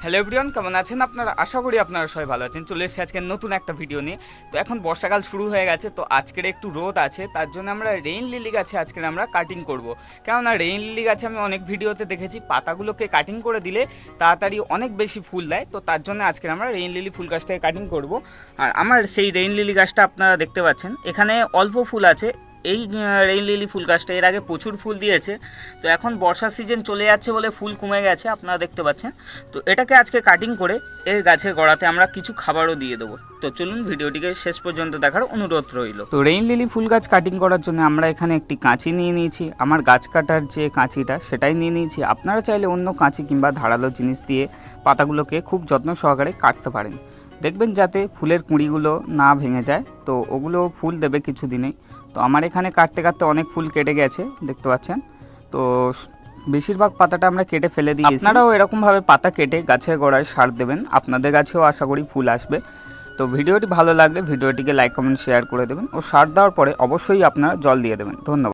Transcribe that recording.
Hello everyone, কেমন আছেন আপনারা? আশা করি আপনারা সবাই ভালো আছেন। চলে এসেছি আজকে নতুন একটা ভিডিও নিয়ে। তো এখন বর্ষাকাল শুরু হয়ে গেছে, তো আজকের একটু রোদ আছে, তার জন্য আমরা রেইন লিলি গাছে আজকের আমরা কাটিং করব। কেননা রেইন লিলি গাছে আমি অনেক ভিডিওতে দেখেছি পাতাগুলোকে কাটিং করে দিলে তাড়াতাড়ি অনেক বেশি ফুল দেয়, তো তার জন্য আজকের আমরা রেইন লিলি ফুল গাছটাকে কাটিং করব। আর আমার সেই রেইন লিলি গাছটা আপনারা দেখতে পাচ্ছেন, এখানে অল্প ফুল আছে। এই রেইন লিলি ফুল গাছটা এর আগে প্রচুর ফুল দিয়েছে, তো এখন বর্ষার সিজন চলে যাচ্ছে বলে ফুল কমে গেছে, আপনারা দেখতে পাচ্ছেন। তো এটাকে আজকে কাটিং করে এর গাছের গোড়াতে আমরা কিছু খাবারও দিয়ে দেবো। তো চলুন ভিডিওটিকে শেষ পর্যন্ত দেখার অনুরোধ রইল। তো রেইন লিলি ফুল গাছ কাটিং করার জন্য আমরা এখানে একটি কাঁচি নিয়ে নিয়েছি। আমার গাছ কাটার যে কাঁচিটা সেটাই নিয়ে নিয়েছি। আপনারা চাইলে অন্য কাঁচি কিংবা ধারালো জিনিস দিয়ে পাতাগুলোকে খুব যত্ন সহকারে কাটতে পারেন। দেখবেন যাতে ফুলের কুঁড়িগুলো না ভেঙে যায়, তো ওগুলো ফুল দেবে কিছু দিনেই। তো আমার এখানে কাটতে কাটতে অনেক ফুল কেটে গেছে, দেখতে পাচ্ছেন। তো বেশিরভাগ পাতাটা আমরা কেটে ফেলে দিই। আপনারাও এরকমভাবে পাতা কেটে গাছের গোড়ায় সার দেবেন, আপনাদের গাছেও আশা করি ফুল আসবে। তো ভিডিওটি ভালো লাগলে ভিডিওটিকে লাইক কমেন্ট শেয়ার করে দেবেন, ও সার দেওয়ার পরে অবশ্যই আপনারা জল দিয়ে দেবেন। ধন্যবাদ।